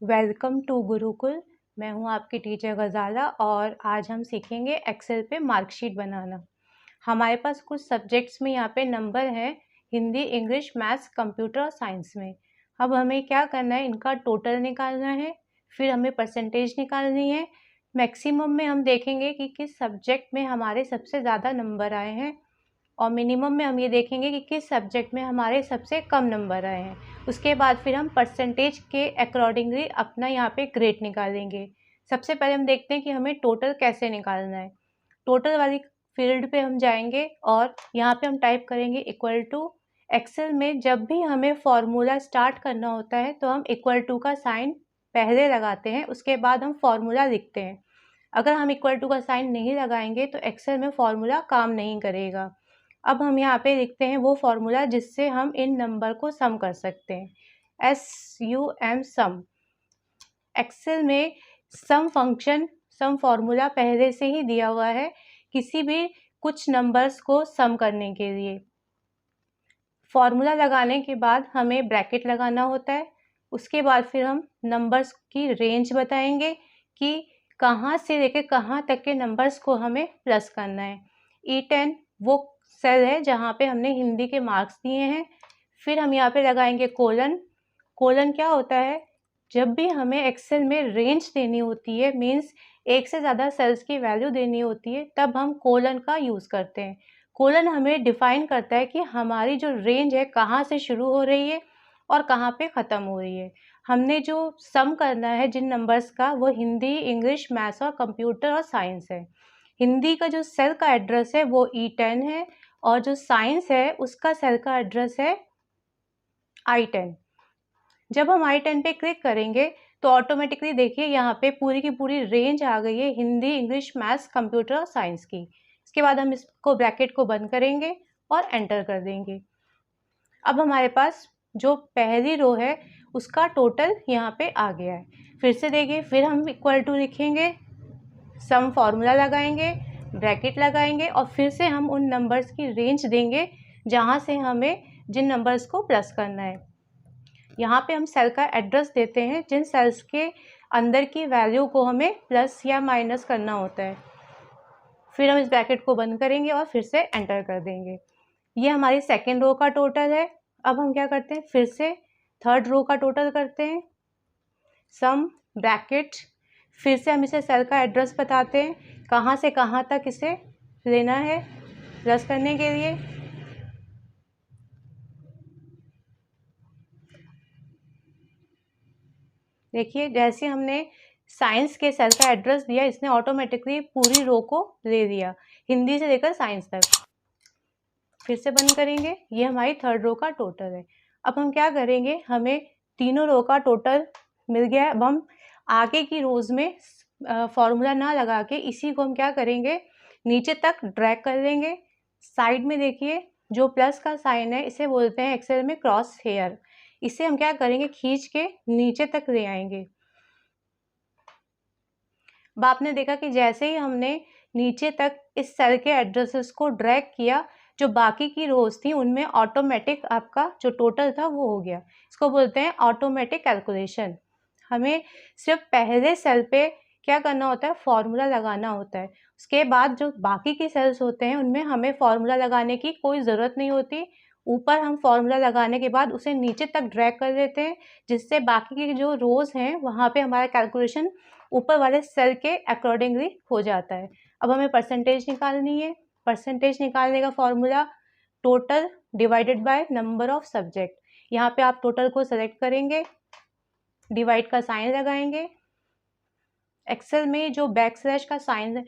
Welcome to Gurukul. मैं हूं आपकी टीचर गजाला और आज हम सीखेंगे एक्सेल पे मार्कशीट बनाना। हमारे पास कुछ सब्जेक्ट्स में यहाँ पे नंबर है, हिंदी, इंग्लिश, मैथ्स, कंप्यूटर और साइंस में। अब हमें क्या करना है, इनका टोटल निकालना है, फिर हमें परसेंटेज निकालनी है। मैक्सिमम में हम देखेंगे कि किस सब्जेक्ट में हमारे सबसे ज़्यादा नंबर आए हैं और मिनिमम में हम ये देखेंगे कि किस सब्जेक्ट में हमारे सबसे कम नंबर आए हैं। उसके बाद फिर हम परसेंटेज के अकॉर्डिंगली अपना यहाँ पे ग्रेड निकालेंगे। सबसे पहले हम देखते हैं कि हमें टोटल कैसे निकालना है। टोटल वाली फील्ड पे हम जाएंगे और यहाँ पे हम टाइप करेंगे इक्वल टू। एक्सेल में जब भी हमें फॉर्मूला स्टार्ट करना होता है तो हम इक्वल टू का साइन पहले लगाते हैं, उसके बाद हम फॉर्मूला लिखते हैं। अगर हम इक्वल टू का साइन नहीं लगाएंगे तो एक्सेल में फॉर्मूला काम नहीं करेगा। अब हम यहाँ पे लिखते हैं वो फॉर्मूला जिससे हम इन नंबर को सम कर सकते हैं, SUM सम। एक्सेल में सम फंक्शन, सम फॉर्मूला पहले से ही दिया हुआ है किसी भी कुछ नंबर्स को सम करने के लिए। फॉर्मूला लगाने के बाद हमें ब्रैकेट लगाना होता है। उसके बाद फिर हम नंबर्स की रेंज बताएंगे कि कहाँ से लेकर कहाँ तक के नंबर्स को हमें प्लस करना है। E10 वो सेल है जहाँ पे हमने हिंदी के मार्क्स दिए हैं। फिर हम यहाँ पे लगाएंगे कोलन। कोलन क्या होता है, जब भी हमें एक्सेल में रेंज देनी होती है, मीन्स एक से ज़्यादा सेल्स की वैल्यू देनी होती है, तब हम कोलन का यूज़ करते हैं। कोलन हमें डिफाइन करता है कि हमारी जो रेंज है कहाँ से शुरू हो रही है और कहाँ पे ख़त्म हो रही है। हमने जो सम करना है जिन नंबर्स का, वो हिंदी, इंग्लिश, मैथ्स और कंप्यूटर और साइंस है। हिंदी का जो सेल का एड्रेस है वो E10 है और जो साइंस है उसका सेल का एड्रेस है I10। जब हम I10 पे क्लिक करेंगे तो ऑटोमेटिकली देखिए यहाँ पे पूरी की पूरी रेंज आ गई है हिंदी, इंग्लिश, मैथ्स, कंप्यूटर और साइंस की। इसके बाद हम इसको ब्रैकेट को बंद करेंगे और एंटर कर देंगे। अब हमारे पास जो पहली रो है उसका टोटल यहाँ पे आ गया है। फिर से देखिए, फिर हम इक्वल टू लिखेंगे, सम फॉर्मूला लगाएंगे, ब्रैकेट लगाएंगे और फिर से हम उन नंबर्स की रेंज देंगे जहाँ से हमें जिन नंबर्स को प्लस करना है। यहाँ पे हम सेल का एड्रेस देते हैं जिन सेल्स के अंदर की वैल्यू को हमें प्लस या माइनस करना होता है। फिर हम इस ब्रैकेट को बंद करेंगे और फिर से एंटर कर देंगे। ये हमारी सेकेंड रो का टोटल है। अब हम क्या करते हैं, फिर से थर्ड रो का टोटल करते हैं, सम, ब्रैकेट, फिर से हम इसे सेल का एड्रेस बताते हैं कहाँ से कहाँ तक इसे लेना है प्लस करने के लिए। देखिए, जैसे हमने साइंस के सेल का एड्रेस दिया, इसने ऑटोमेटिकली पूरी रो को ले लिया, हिंदी से लेकर साइंस तक। फिर से बंद करेंगे। ये हमारी थर्ड रो का टोटल है। अब हम क्या करेंगे, हमें तीनों रो का टोटल मिल गया है। अब हम आगे की रोज में फॉर्मूला ना लगा के इसी को हम क्या करेंगे, नीचे तक ड्रैग कर लेंगे। साइड में देखिए जो प्लस का साइन है इसे बोलते हैं एक्सेल में क्रॉस हेयर। इसे हम क्या करेंगे, खींच के नीचे तक ले आएंगे। अब आपने देखा कि जैसे ही हमने नीचे तक इस सेल के एड्रेसेस को ड्रैग किया, जो बाकी की रोज थी उनमें ऑटोमेटिक आपका जो टोटल था वो हो गया। इसको बोलते हैं ऑटोमेटिक कैलकुलेशन। हमें सिर्फ पहले सेल पे क्या करना होता है, फॉर्मूला लगाना होता है। उसके बाद जो बाकी की सेल्स होते हैं उनमें हमें फॉर्मूला लगाने की कोई ज़रूरत नहीं होती। ऊपर हम फॉर्मूला लगाने के बाद उसे नीचे तक ड्रैग कर देते हैं, जिससे बाकी की जो रोज हैं वहाँ पे हमारा कैलकुलेशन ऊपर वाले सेल के अकॉर्डिंगली हो जाता है। अब हमें परसेंटेज निकालनी है। परसेंटेज निकालने का formula total divided by number of subject. यहाँ पे आप टोटल को सेलेक्ट करेंगे, डिवाइड का साइन लगाएंगे। एक्सेल में जो बैक स्लैश का साइन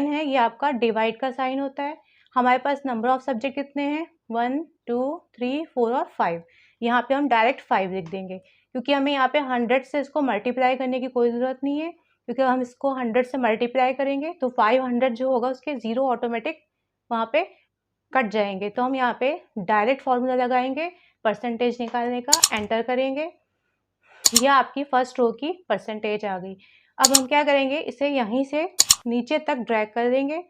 है ये आपका डिवाइड का साइन होता है। हमारे पास नंबर ऑफ सब्जेक्ट कितने हैं, 1 2 3 4 और 5। यहाँ पे हम डायरेक्ट 5 लिख देंगे क्योंकि हमें यहाँ पे 100 से इसको मल्टीप्लाई करने की कोई ज़रूरत नहीं है, क्योंकि हम इसको 100 से मल्टीप्लाई करेंगे तो 500 जो होगा उसके ज़ीरो ऑटोमेटिक वहाँ पे कट जाएंगे। तो हम यहाँ पे डायरेक्ट फॉर्मूला लगाएंगे परसेंटेज निकालने का, एंटर करेंगे। यह आपकी फर्स्ट रो की परसेंटेज आ गई। अब हम क्या करेंगे, इसे यहीं से नीचे तक ड्रैग कर देंगे।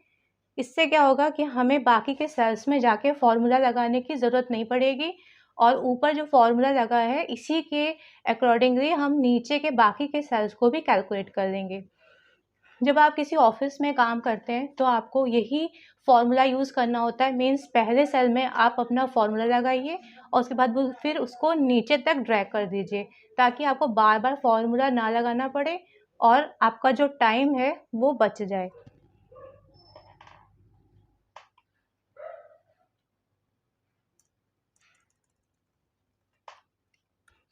इससे क्या होगा कि हमें बाकी के सेल्स में जाके फॉर्मूला लगाने की ज़रूरत नहीं पड़ेगी और ऊपर जो फॉर्मूला लगा है इसी के अकॉर्डिंगली हम नीचे के बाकी के सेल्स को भी कैलकुलेट कर लेंगे। जब आप किसी ऑफिस में काम करते हैं तो आपको यही फॉर्मूला यूज़ करना होता है। मीन्स पहले सेल में आप अपना फॉर्मूला लगाइए और उसके बाद वो फिर उसको नीचे तक ड्रैग कर दीजिए ताकि आपको बार बार फॉर्मूला ना लगाना पड़े और आपका जो टाइम है वो बच जाए।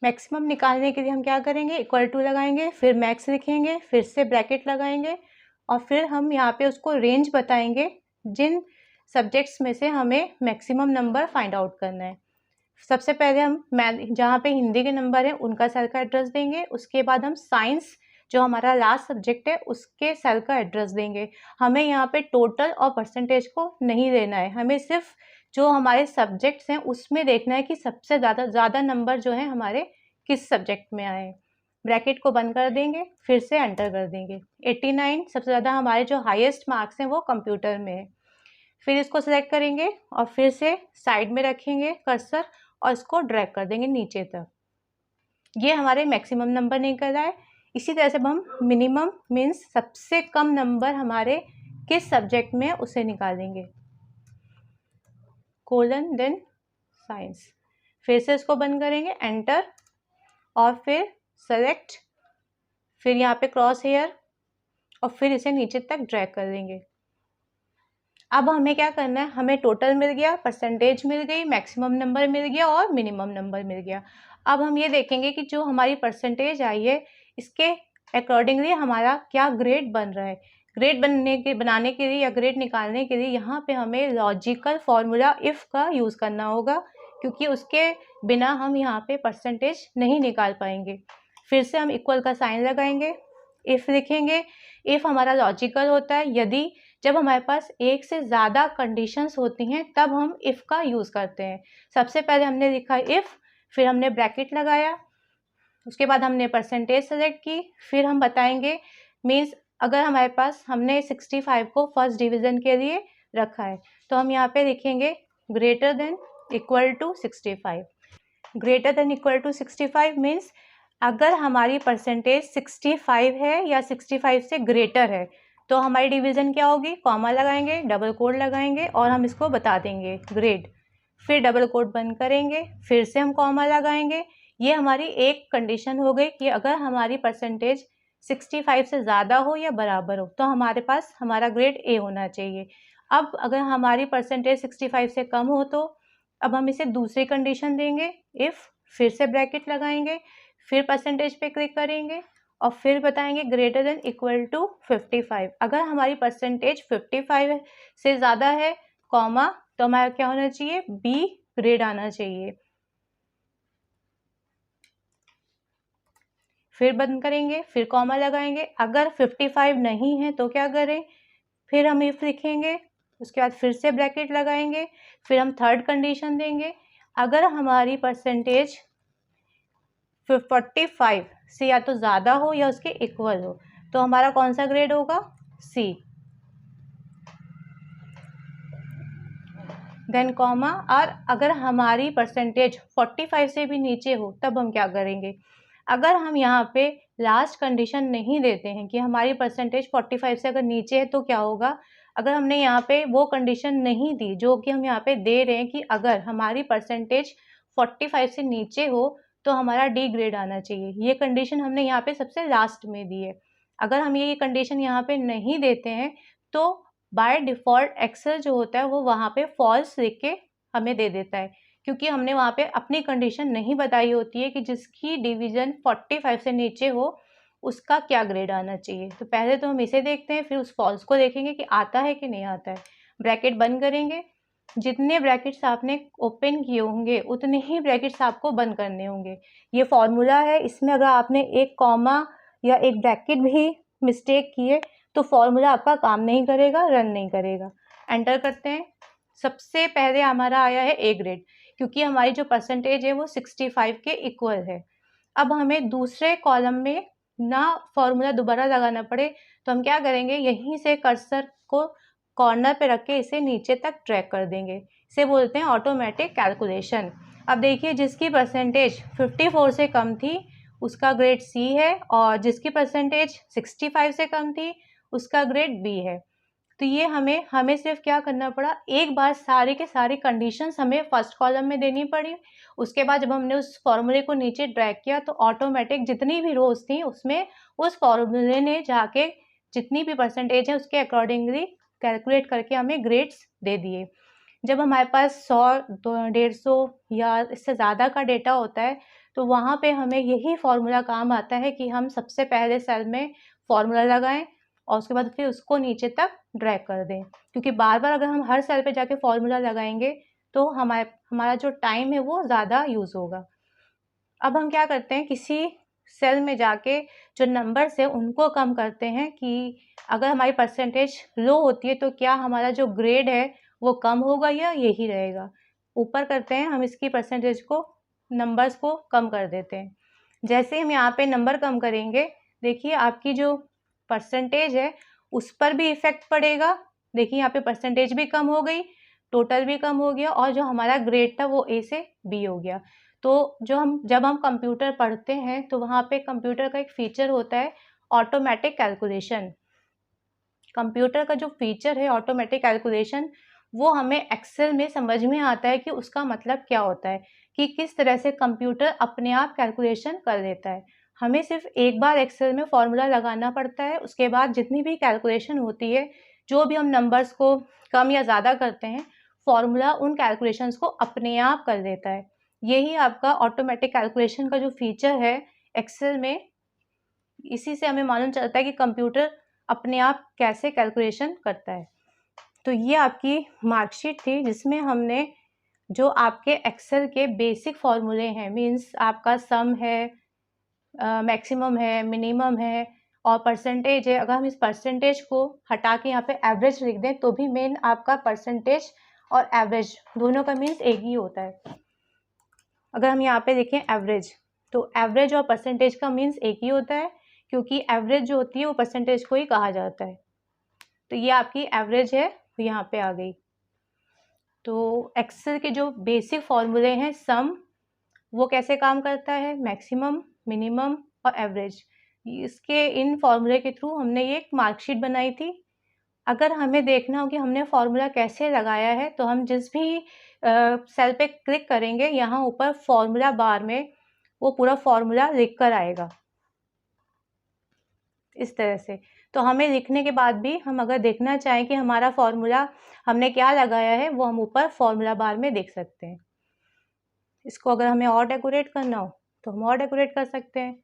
मैक्सिमम निकालने के लिए हम क्या करेंगे, इक्वल टू लगाएंगे, फिर मैक्स लिखेंगे, फिर से ब्रैकेट लगाएंगे और फिर हम यहाँ पे उसको रेंज बताएंगे जिन सब्जेक्ट्स में से हमें मैक्सिमम नंबर फाइंड आउट करना है। सबसे पहले हम जहाँ पे हिंदी के नंबर हैं उनका सेल का एड्रेस देंगे, उसके बाद हम साइंस जो हमारा लास्ट सब्जेक्ट है उसके सेल का एड्रेस देंगे। हमें यहाँ पे टोटल और परसेंटेज को नहीं लेना है, हमें सिर्फ जो हमारे सब्जेक्ट्स हैं उसमें देखना है कि सबसे ज़्यादा नंबर जो है हमारे किस सब्जेक्ट में आए। ब्रैकेट को बंद कर देंगे, फिर से एंटर कर देंगे। 89 सबसे ज़्यादा हमारे जो हाईएस्ट मार्क्स हैं वो कंप्यूटर में है। फिर इसको सेलेक्ट करेंगे और फिर से साइड में रखेंगे कर्सर और इसको ड्रैग कर देंगे नीचे तक। ये हमारे मैक्सिमम नंबर निकल आए। इसी तरह से हम मिनिमम मीन्स सबसे कम नंबर हमारे किस सब्जेक्ट में है उसे निकालेंगे। कोलन देन साइंस, फिर से इसको बंद करेंगे, एंटर और फिर सेलेक्ट, फिर यहाँ पे क्रॉस हेयर और फिर इसे नीचे तक ड्रैग कर देंगे। अब हमें क्या करना है, हमें टोटल मिल गया, परसेंटेज मिल गई, मैक्सिमम नंबर मिल गया और मिनिमम नंबर मिल गया। अब हम ये देखेंगे कि जो हमारी परसेंटेज आई है इसके अकॉर्डिंगली हमारा क्या ग्रेड बन रहा है। ग्रेड बनाने के लिए या ग्रेड निकालने के लिए यहाँ पे हमें लॉजिकल फॉर्मूला इफ़ का यूज़ करना होगा, क्योंकि उसके बिना हम यहाँ पे परसेंटेज नहीं निकाल पाएंगे। फिर से हम इक्वल का साइन लगाएंगे, इफ़ लिखेंगे। इफ़ हमारा लॉजिकल होता है, यदि जब हमारे पास एक से ज़्यादा कंडीशंस होती हैं तब हम इफ़ का यूज़ करते हैं। सबसे पहले हमने लिखा इफ़, फिर हमने ब्रैकेट लगाया, उसके बाद हमने परसेंटेज सेलेक्ट की, फिर हम बताएंगे मीन्स अगर हमारे पास हमने 65 को फर्स्ट डिवीज़न के लिए रखा है तो हम यहाँ पे लिखेंगे greater than equal to 65। Greater than equal to 65 means अगर हमारी परसेंटेज 65 है या 65 से ग्रेटर है तो हमारी डिवीज़न क्या होगी, कॉमा लगाएंगे, डबल कोड लगाएंगे और हम इसको बता देंगे ग्रेड, फिर डबल कोड बंद करेंगे, फिर से हम कॉमा लगाएंगे। ये हमारी एक कंडीशन हो गई कि अगर हमारी परसेंटेज 65 से ज़्यादा हो या बराबर हो तो हमारे पास हमारा ग्रेड ए होना चाहिए। अब अगर हमारी परसेंटेज 65 से कम हो तो अब हम इसे दूसरी कंडीशन देंगे, इफ़, फिर से ब्रैकेट लगाएंगे, फिर परसेंटेज पे क्लिक करेंगे और फिर बताएंगे ग्रेटर देन इक्वल टू 55। अगर हमारी परसेंटेज 55 से ज़्यादा है कॉमा तो हमारा क्या होना चाहिए, बी ग्रेड आना चाहिए। फिर बंद करेंगे, फिर कॉमा लगाएंगे। अगर 55 नहीं है तो क्या करें, फिर हम इफ लिखेंगे, उसके बाद फिर से ब्रैकेट लगाएंगे, फिर हम थर्ड कंडीशन देंगे। अगर हमारी परसेंटेज 45 से या तो ज़्यादा हो या उसके इक्वल हो तो हमारा कौन सा ग्रेड होगा, सी। देन कॉमा, और अगर हमारी परसेंटेज 45 से भी नीचे हो तब हम क्या करेंगे, अगर हम यहाँ पे लास्ट कंडीशन नहीं देते हैं कि हमारी परसेंटेज 45 से अगर नीचे है तो क्या होगा, अगर हमने यहाँ पे वो कंडीशन नहीं दी जो कि हम यहाँ पे दे रहे हैं कि अगर हमारी परसेंटेज 45 से नीचे हो तो हमारा डी ग्रेड आना चाहिए, ये कंडीशन हमने यहाँ पे सबसे लास्ट में दी है। अगर हम ये कंडीशन यहाँ पे नहीं देते हैं तो बाय डिफ़ॉल्ट एक्सेल जो होता है वो वहाँ पे फॉल्स लिख के हमें दे देता है, क्योंकि हमने वहाँ पे अपनी कंडीशन नहीं बताई होती है कि जिसकी डिवीज़न 45 से नीचे हो उसका क्या ग्रेड आना चाहिए। तो पहले तो हम इसे देखते हैं, फिर उस फॉल्स को देखेंगे कि आता है कि नहीं आता है। ब्रैकेट बंद करेंगे, जितने ब्रैकेट्स आपने ओपन किए होंगे उतने ही ब्रैकेट्स आपको बंद करने होंगे। ये फॉर्मूला है, इसमें अगर आपने एक कॉमा या एक ब्रैकेट भी मिस्टेक किए तो फॉर्मूला आपका काम नहीं करेगा, रन नहीं करेगा। एंटर करते हैं। सबसे पहले हमारा आया है ए ग्रेड, क्योंकि हमारी जो परसेंटेज है वो 65 के इक्वल है। अब हमें दूसरे कॉलम में ना फॉर्मूला दोबारा लगाना पड़े तो हम क्या करेंगे, यहीं से कर्सर को कॉर्नर पे रख के इसे नीचे तक ड्रैग कर देंगे। इसे बोलते हैं ऑटोमेटिक कैलकुलेशन। अब देखिए जिसकी परसेंटेज 54 से कम थी उसका ग्रेड सी है, और जिसकी परसेंटेज 65 से कम थी उसका ग्रेड बी है। तो ये हमें सिर्फ क्या करना पड़ा, एक बार सारी के सारी कंडीशंस हमें फर्स्ट कॉलम में देनी पड़ी। उसके बाद जब हमने उस फॉर्मूले को नीचे ड्रैग किया तो ऑटोमेटिक जितनी भी रोज थी उसमें उस फॉर्मूले ने जाके जितनी भी परसेंटेज है उसके अकॉर्डिंगली कैलकुलेट करके हमें ग्रेड्स दे दिए। जब हमारे पास 100, 150 या इससे ज़्यादा का डेटा होता है तो वहाँ पे हमें यही फॉर्मूला काम आता है कि हम सबसे पहले सेल में फॉर्मूला लगाएं और उसके बाद फिर उसको नीचे तक ड्रैग कर दें, क्योंकि बार बार अगर हम हर सेल पे जाके फॉर्मूला लगाएंगे तो हमारा जो टाइम है वो ज़्यादा यूज़ होगा। अब हम क्या करते हैं, किसी सेल में जाके जो नंबर्स है उनको कम करते हैं कि अगर हमारी परसेंटेज लो होती है तो क्या हमारा जो ग्रेड है वो कम होगा या यही रहेगा। ऊपर करते हैं हम इसकी परसेंटेज को, नंबर्स को कम कर देते हैं। जैसे हम यहाँ पे नंबर कम करेंगे, देखिए आपकी जो परसेंटेज है उस पर भी इफेक्ट पड़ेगा। देखिए यहाँ पे परसेंटेज भी कम हो गई, टोटल भी कम हो गया, और जो हमारा ग्रेड था वो ए से बी हो गया। तो जब हम कंप्यूटर पढ़ते हैं तो वहाँ पे कंप्यूटर का एक फीचर होता है ऑटोमेटिक कैलकुलेशन। कंप्यूटर का जो फीचर है ऑटोमेटिक कैलकुलेशन वो हमें एक्सेल में समझ में आता है कि उसका मतलब क्या होता है, कि किस तरह से कंप्यूटर अपने आप कैलकुलेशन कर देता है। हमें सिर्फ एक बार एक्सेल में फॉर्मूला लगाना पड़ता है, उसके बाद जितनी भी कैलकुलेशन होती है, जो भी हम नंबर्स को कम या ज़्यादा करते हैं, फॉर्मूला उन कैलकुलेशंस को अपने आप कर देता है। यही आपका ऑटोमेटिक कैलकुलेशन का जो फीचर है एक्सेल में, इसी से हमें मालूम चलता है कि कंप्यूटर अपने आप कैसे कैलकुलेशन करता है। तो ये आपकी मार्कशीट थी जिसमें हमने जो आपके एक्सेल के बेसिक फॉर्मूले हैं, मीन्स आपका सम है, मैक्सिमम है, मिनिमम है और परसेंटेज है। अगर हम इस परसेंटेज को हटा के यहाँ पे एवरेज लिख दें तो भी मेन आपका परसेंटेज और एवरेज दोनों का मीन्स एक ही होता है। अगर हम यहाँ पे देखें एवरेज, तो एवरेज और परसेंटेज का मीन्स एक ही होता है, क्योंकि एवरेज जो होती है वो परसेंटेज को ही कहा जाता है। तो ये आपकी एवरेज है, यहाँ पे आ गई। तो एक्सेल के जो बेसिक फॉर्मूले हैं, सम वो कैसे काम करता है, मैक्सिमम, मिनिमम और एवरेज, इसके इन फॉर्मूले के थ्रू हमने ये एक मार्कशीट बनाई थी। अगर हमें देखना हो कि हमने फॉर्मूला कैसे लगाया है तो हम जिस भी सेल पे क्लिक करेंगे, यहाँ ऊपर फॉर्मूला बार में वो पूरा फॉर्मूला लिख कर आएगा इस तरह से। तो हमें लिखने के बाद भी हम अगर देखना चाहें कि हमारा फॉर्मूला हमने क्या लगाया है, वो हम ऊपर फॉर्मूला बार में देख सकते हैं। इसको अगर हमें और डेकोरेट करना हो तो हम और डेकोरेट कर सकते हैं।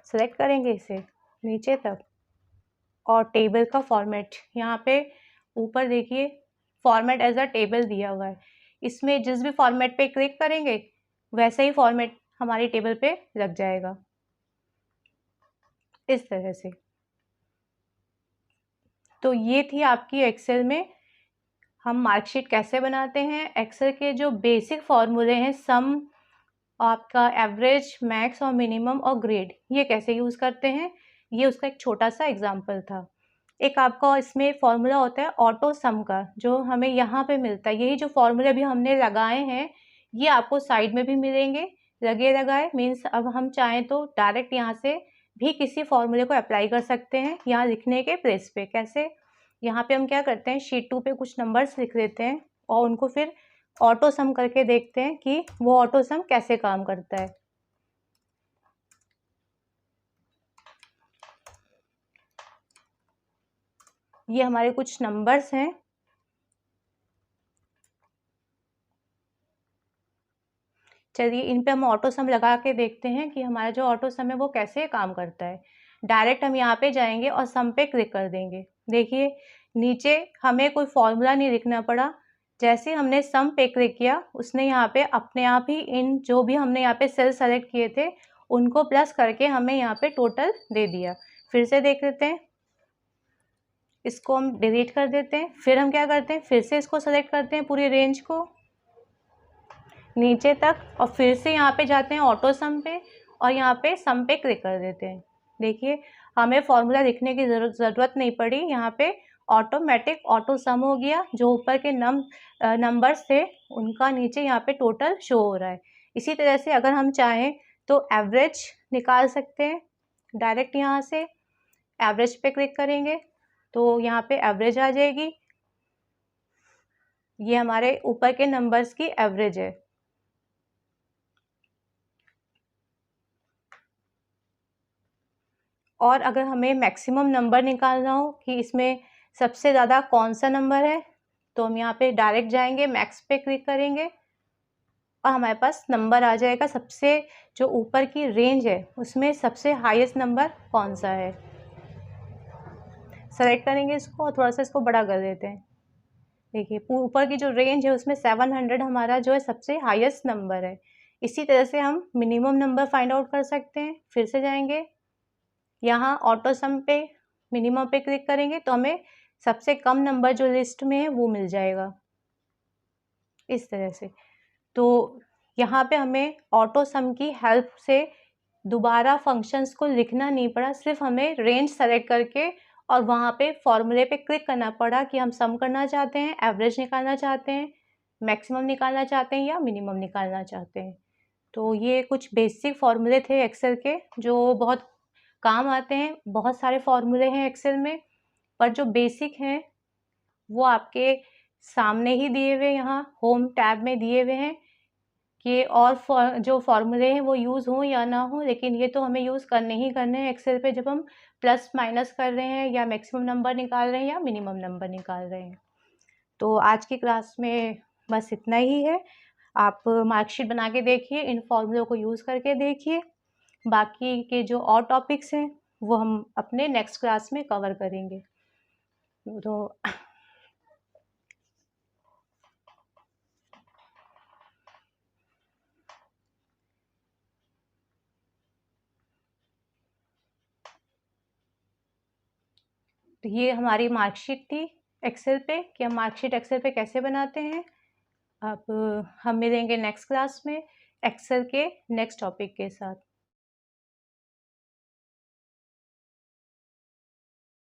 सेलेक्ट करेंगे इसे नीचे तक, और टेबल का फॉर्मेट यहाँ पे ऊपर देखिए फॉर्मेट एज अ टेबल दिया हुआ है। इसमें जिस भी फॉर्मेट पे क्लिक करेंगे वैसे ही फॉर्मेट हमारी टेबल पे लग जाएगा इस तरह से। तो ये थी आपकी एक्सेल में हम मार्कशीट कैसे बनाते हैं। एक्सेल के जो बेसिक फॉर्मूले हैं, सम, आपका एवरेज, मैक्स और मिनिमम और ग्रेड, ये कैसे यूज़ करते हैं, ये उसका एक छोटा सा एग्जाम्पल था। एक आपका इसमें फॉर्मूला होता है ऑटो सम का, जो हमें यहाँ पे मिलता है। यही जो फॉर्मूले अभी हमने लगाए हैं ये आपको साइड में भी मिलेंगे लगे लगाए। मीन्स अब हम चाहें तो डायरेक्ट यहाँ से भी किसी फॉर्मूले को अप्लाई कर सकते हैं यहाँ लिखने के प्लेस पे। कैसे, यहाँ पे हम क्या करते हैं, शीट 2 पे कुछ नंबर्स लिख देते हैं और उनको फिर ऑटो सम करके देखते हैं कि वो ऑटो सम कैसे काम करता है। ये हमारे कुछ नंबर्स हैं। चलिए इन पे हम ऑटो सम लगा के देखते हैं कि हमारा जो ऑटो सम है वो कैसे काम करता है। डायरेक्ट हम यहाँ पे जाएंगे और सम पे क्लिक कर देंगे। देखिए नीचे हमें कोई फॉर्मूला नहीं लिखना पड़ा, जैसे हमने सम पे क्लिक किया उसने यहाँ पे अपने आप ही इन जो भी हमने यहाँ पे सेल सेलेक्ट किए थे उनको प्लस करके हमें यहाँ पे टोटल दे दिया। फिर से देख लेते हैं, इसको हम डिलीट कर देते हैं। फिर हम क्या करते हैं, फिर से इसको सेलेक्ट करते हैं पूरी रेंज को, नीचे तक और फिर से यहाँ पे जाते हैं ऑटो सम पे और यहाँ पे सम पे क्लिक कर देते हैं। देखिए हमें फॉर्मूला लिखने की ज़रूरत नहीं पड़ी, यहाँ पे ऑटोमेटिक ऑटो सम हो गया। जो ऊपर के नंबर्स थे उनका नीचे यहाँ पे टोटल शो हो रहा है। इसी तरह से अगर हम चाहें तो एवरेज निकाल सकते हैं डायरेक्ट। यहाँ से एवरेज पे क्लिक करेंगे तो यहाँ पे एवरेज आ जाएगी। ये हमारे ऊपर के नंबर्स की एवरेज है। और अगर हमें मैक्सिमम नंबर निकालना हो कि इसमें सबसे ज़्यादा कौन सा नंबर है, तो हम यहाँ पे डायरेक्ट जाएंगे, मैक्स पे क्लिक करेंगे और हमारे पास नंबर आ जाएगा। सबसे जो ऊपर की रेंज है उसमें सबसे हाईएस्ट नंबर कौन सा है, सेलेक्ट करेंगे इसको और थोड़ा सा इसको बड़ा कर देते हैं। देखिए ऊपर की जो रेंज है उसमें 700 हमारा जो है सबसे हाईएस्ट नंबर है। इसी तरह से हम मिनिमम नंबर फाइंड आउट कर सकते हैं। फिर से जाएंगे, यहाँ ऑटो सम पे मिनिमम पे क्लिक करेंगे तो हमें सबसे कम नंबर जो लिस्ट में है वो मिल जाएगा इस तरह से। तो यहाँ पे हमें ऑटो सम की हेल्प से दोबारा फंक्शंस को लिखना नहीं पड़ा, सिर्फ हमें रेंज सेलेक्ट करके और वहाँ पे फॉर्मूले पे क्लिक करना पड़ा कि हम सम करना चाहते हैं, एवरेज निकालना चाहते हैं, मैक्सिमम निकालना चाहते हैं या मिनिमम निकालना चाहते हैं। तो ये कुछ बेसिक फॉर्मूले थे एक्सेल के जो बहुत काम आते हैं। बहुत सारे फॉर्मूले हैं एक्सेल में, पर जो बेसिक हैं वो आपके सामने ही दिए हुए यहाँ होम टैब में दिए हुए हैं कि और जो फॉर्मूले हैं वो यूज़ हों या ना हो, लेकिन ये तो हमें यूज़ करने ही करने हैं एक्सेल पे जब हम प्लस माइनस कर रहे हैं या मैक्सिमम नंबर निकाल रहे हैं या मिनिमम नंबर निकाल रहे हैं। तो आज की क्लास में बस इतना ही है। आप मार्कशीट बना के देखिए, इन फॉर्मूलों को यूज़ करके देखिए। बाकी के जो और टॉपिक्स हैं वो हम अपने नेक्स्ट क्लास में कवर करेंगे। तो ये हमारी मार्कशीट थी एक्सेल पे कि हम मार्कशीट एक्सेल पे कैसे बनाते हैं। अब हम मिलेंगे नेक्स्ट क्लास में एक्सेल के नेक्स्ट टॉपिक के साथ।